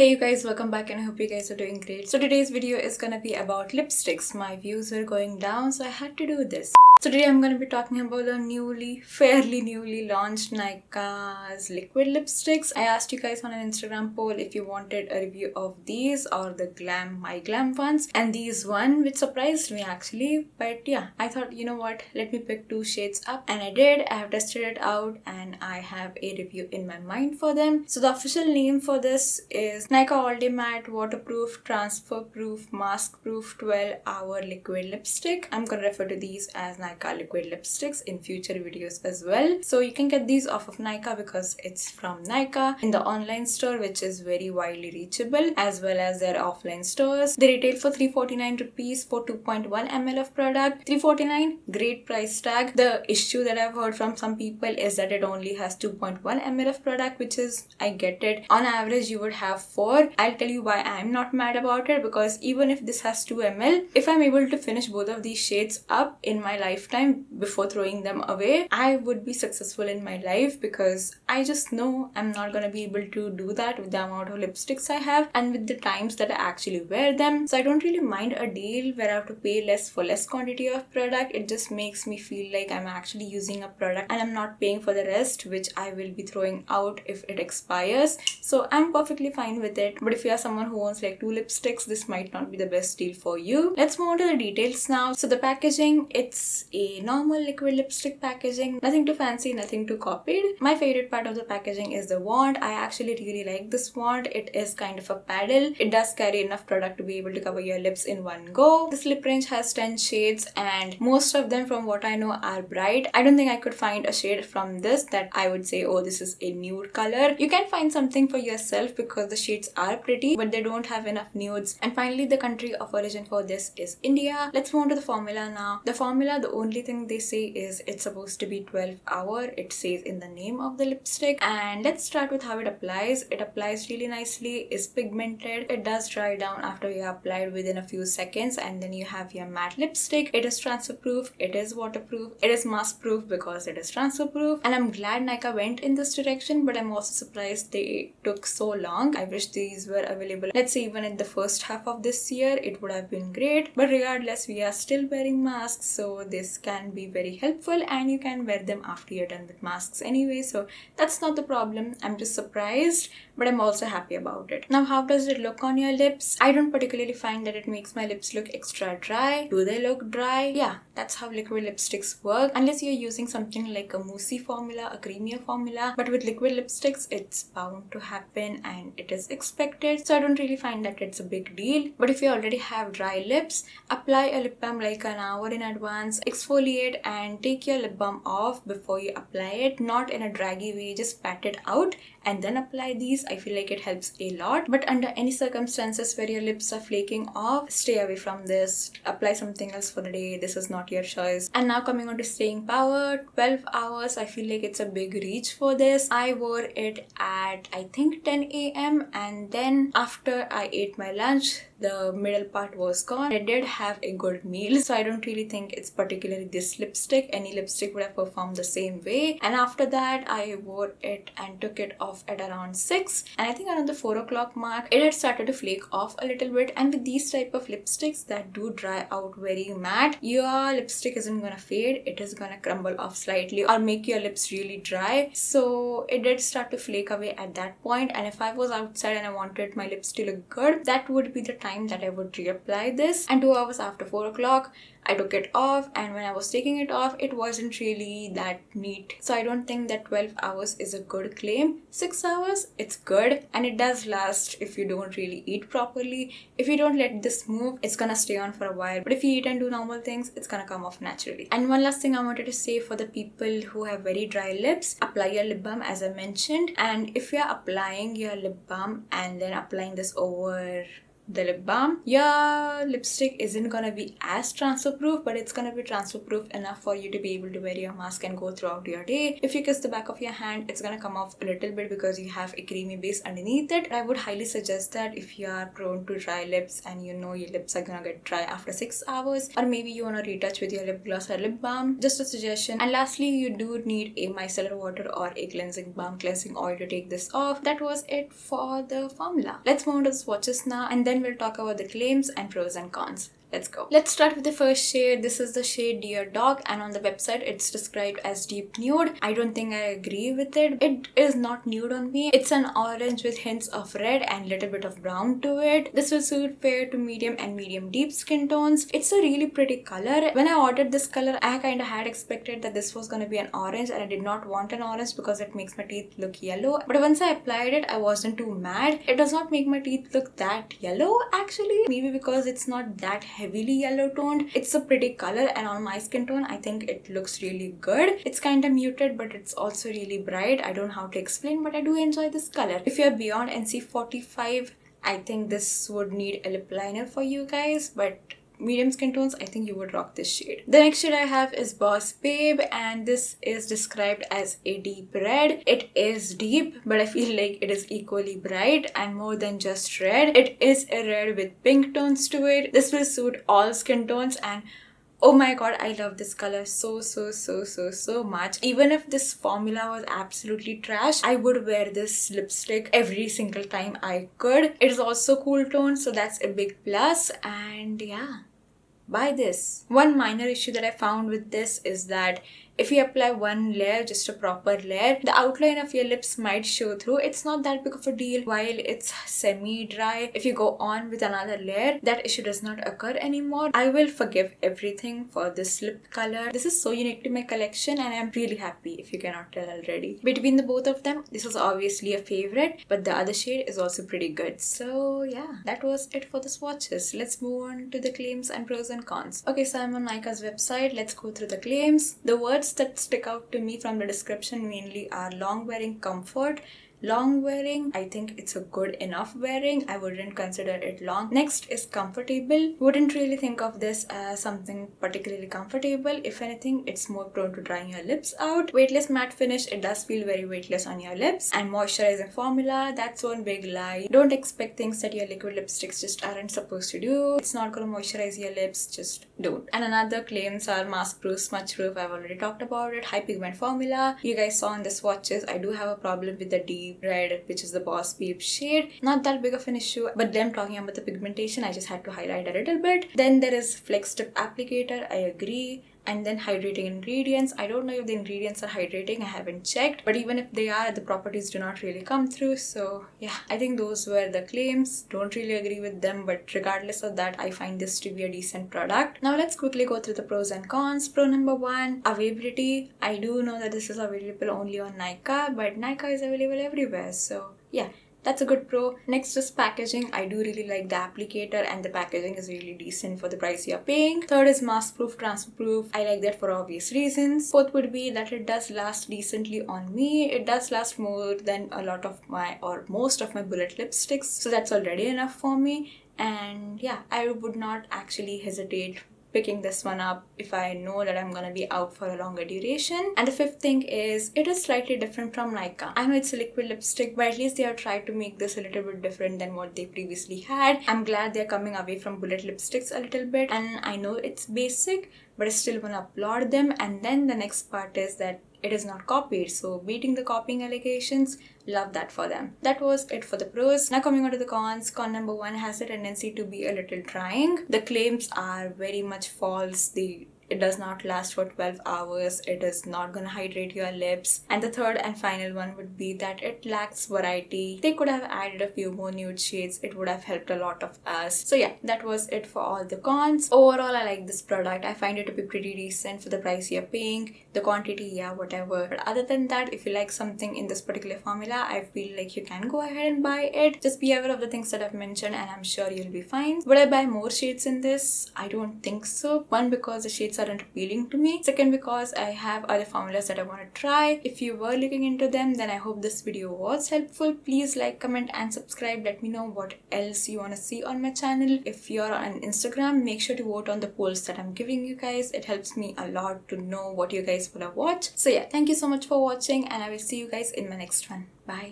Hey you guys, welcome back and I hope you guys are doing great. So today's video is gonna be about lipsticks. My views were going down, so I had to do this. So today I'm going to be talking about the fairly newly launched Nykaa's liquid lipsticks. I asked you guys on an Instagram poll if you wanted a review of these or the My Glam ones. And these one, which surprised me actually. But yeah, I thought, you know what, let me pick two shades up. And I did. I have tested it out and I have a review in my mind for them. So the official name for this is Nykaa All Day Matte Waterproof, Transfer Proof, Mask Proof 12-Hour Liquid Lipstick. I'm going to refer to these as Nykaa liquid lipsticks in future videos as well. So you can get these off of Nykaa because it's from Nykaa in the online store, which is very widely reachable, as well as their offline stores. They retail for 349 rupees for 2.1 ml of product. 349, great price tag. The issue that I've heard from some people is that it only has 2.1 ml of product, which is, I get it. On average, you would have 4. I'll tell you why I'm not mad about it, because even if this has 2 ml, if I'm able to finish both of these shades up in my lifetime before throwing them away, I would be successful in my life, because I just know I'm not gonna be able to do that with the amount of lipsticks I have and with the times that I actually wear them. So I don't really mind a deal where I have to pay less for less quantity of product. It just makes me feel like I'm actually using a product and I'm not paying for the rest, which I will be throwing out if it expires. So I'm perfectly fine with it. But if you are someone who owns like 2 lipsticks, this might not be the best deal for you. Let's move on to the details now. So the packaging, it's a normal liquid lipstick packaging. Nothing too fancy, nothing too copied. My favorite part of the packaging is the wand. I actually really like this wand. It is kind of a paddle. It does carry enough product to be able to cover your lips in one go. This lip range has 10 shades and most of them, from what I know, are bright. I don't think I could find a shade from this that I would say, oh, this is a nude color. You can find something for yourself because the shades are pretty, but they don't have enough nudes. And finally, the country of origin for this is India. Let's move on to the formula now. The formula, the only thing they say is it's supposed to be 12-hour. It says in the name of the lipstick. And let's start with how it applies. It applies really nicely, is pigmented. It does dry down after you have applied within a few seconds, and then you have your matte lipstick. It is transfer proof, it is waterproof, it is mask proof because it is transfer proof. And I'm glad Nykaa went in this direction, but I'm also surprised they took so long. I wish these were available, let's say, even in the first half of this year. It would have been great. But regardless, we are still wearing masks, so this can be very helpful, and you can wear them after you're done with masks anyway, so that's not the problem. I'm just surprised, but I'm also happy about it. Now, how does it look on your lips? I don't particularly find that it makes my lips look extra dry. Do they look dry? Yeah, that's how liquid lipsticks work, unless you're using something like a moussey formula, a creamier formula. But with liquid lipsticks, it's bound to happen and it is expected, so I don't really find that it's a big deal. But if you already have dry lips, apply a lip balm like an hour in advance, exfoliate and take your lip balm off before you apply it, not in a draggy way. Just pat it out and then apply these. I feel like it helps a lot. But under any circumstances where your lips are flaking off, stay away from this. Apply something else for the day. This is not your choice. And now coming on to staying power, 12 hours, I feel like it's a big reach for this. I wore it at I think 10 a.m. and then after I ate my lunch, the middle part was gone. I did have a good meal, so I don't really think it's particularly this lipstick. Any lipstick would have performed the same way. And after that, I wore it and took it off at around 6, and I think around the 4 o'clock mark, it had started to flake off a little bit. And with these type of lipsticks that do dry out very matte, your lipstick isn't gonna fade. It is gonna crumble off slightly or make your lips really dry. So it did start to flake away at that point. And if I was outside and I wanted my lips to look good, that would be the time that I would reapply this. And 2 hours after 4 o'clock, I took it off, and when I was taking it off, it wasn't really that neat. So I don't think that 12 hours is a good claim. 6 hours, it's good, and it does last if you don't really eat properly. If you don't let this move, it's gonna stay on for a while. But if you eat and do normal things, it's gonna come off naturally. And one last thing I wanted to say for the people who have very dry lips, apply your lip balm as I mentioned. And if you're applying your lip balm and then applying this over the lip balm. Your lipstick isn't gonna be as transfer proof, but it's gonna be transfer proof enough for you to be able to wear your mask and go throughout your day. If you kiss the back of your hand, it's gonna come off a little bit because you have a creamy base underneath it. I would highly suggest that if you are prone to dry lips and you know your lips are gonna get dry after 6 hours, or maybe you wanna retouch with your lip gloss or lip balm, just a suggestion. And lastly, you do need a micellar water or a cleansing balm cleansing oil to take this off. That was it for the formula. Let's move on to the swatches now, and then we'll talk about the claims and pros and cons. Let's go. Let's start with the first shade. This is the shade Dear Dog, and on the website it's described as deep nude. I don't think I agree with it. It is not nude on me. It's an orange with hints of red and little bit of brown to it. This will suit fair to medium and medium deep skin tones. It's a really pretty color. When I ordered this color, I kind of had expected that this was going to be an orange, and I did not want an orange because it makes my teeth look yellow. But once I applied it, I wasn't too mad. It does not make my teeth look that yellow actually. Maybe because it's not that heavily yellow toned. It's a pretty color, and on my skin tone I think it looks really good. It's kind of muted, but it's also really bright. I don't know how to explain, but I do enjoy this color. If you're beyond NC45, I think this would need a lip liner for you guys, but medium skin tones, I think you would rock this shade. The next shade I have is Boss Babe, and this is described as a deep red. It is deep, but I feel like it is equally bright and more than just red. It is a red with pink tones to it. This will suit all skin tones, and oh my god, I love this color so much. Even if this formula was absolutely trash, I would wear this lipstick every single time I could. It is also cool tone, so that's a big plus. And yeah, buy this. One minor issue that I found with this is that if you apply one layer, just a proper layer, the outline of your lips might show through. It's not that big of a deal while it's semi-dry. If you go on with another layer, that issue does not occur anymore. I will forgive everything for this lip color. This is so unique to my collection, and I'm really happy if you cannot tell already. Between the both of them, this was obviously a favorite, but the other shade is also pretty good. So yeah, that was it for the swatches. Let's move on to the claims and pros and cons. Okay, so I'm on Nykaa's website. Let's go through the claims. The words that stick out to me from the description mainly are long wearing comfort. Long wearing, I think it's a good enough wearing. I wouldn't consider it long. Next is comfortable. Wouldn't really think of this as something particularly comfortable. If anything, it's more prone to drying your lips out. Weightless matte finish, it does feel very weightless on your lips. And moisturizing formula, that's one big lie. Don't expect things that your liquid lipsticks just aren't supposed to do. It's not gonna moisturize your lips, just don't. And another claims are mask proof, smudge proof. I've already talked about it. High pigment formula. You guys saw in the swatches, I do have a problem with the deep red, which is the Boss Babe shade. Not that big of an issue, but them talking about the pigmentation, I just had to highlight a little bit. Then there is flex tip applicator, I agree. And then hydrating ingredients. I don't know if the ingredients are hydrating, I haven't checked, but even if they are, the properties do not really come through. So yeah, I think those were the claims. Don't really agree with them, but regardless of that, I find this to be a decent product. Now let's quickly go through the pros and cons. Pro number one, availability. I do know that this is available only on Nykaa, but Nykaa is available everywhere, so yeah, that's a good pro. Next is packaging. I do really like the applicator, and the packaging is really decent for the price you're paying. Third is mask proof, transfer proof. I like that for obvious reasons. Fourth would be that it does last decently on me. It does last more than a lot of my, or most of my bullet lipsticks, so that's already enough for me. And yeah, I would not actually hesitate picking this one up if I know that I'm gonna be out for a longer duration. And the fifth thing is, it is slightly different from Nykaa. I know it's a liquid lipstick, but at least they have tried to make this a little bit different than what they previously had. I'm glad they're coming away from bullet lipsticks a little bit, and I know it's basic, but I still wanna applaud them. And then the next part is that it is not copied, so beating the copying allegations, love that for them. That was it for the pros. Now coming on to the cons. Con number one has a tendency to be a little drying. The claims are very much false. It does not last for 12 hours. It is not gonna hydrate your lips. And the third and final one would be that it lacks variety. They could have added a few more nude shades. It would have helped a lot of us. So yeah, that was it for all the cons. Overall, I like this product. I find it to be pretty decent for the price you're paying. The quantity, yeah, whatever. But other than that, if you like something in this particular formula, I feel like you can go ahead and buy it. Just be aware of the things that I've mentioned, and I'm sure you'll be fine. Would I buy more shades in this? I don't think so. One, because the shades aren't appealing to me. Second, because I have other formulas that I want to try. If you were looking into them, then I hope this video was helpful. Please like, comment and subscribe. Let me know what else you want to see on my channel. If you're on Instagram, make sure to vote on the polls that I'm giving you guys. It helps me a lot to know what you guys want to watch. So yeah, thank you so much for watching and I will see you guys in my next one. Bye.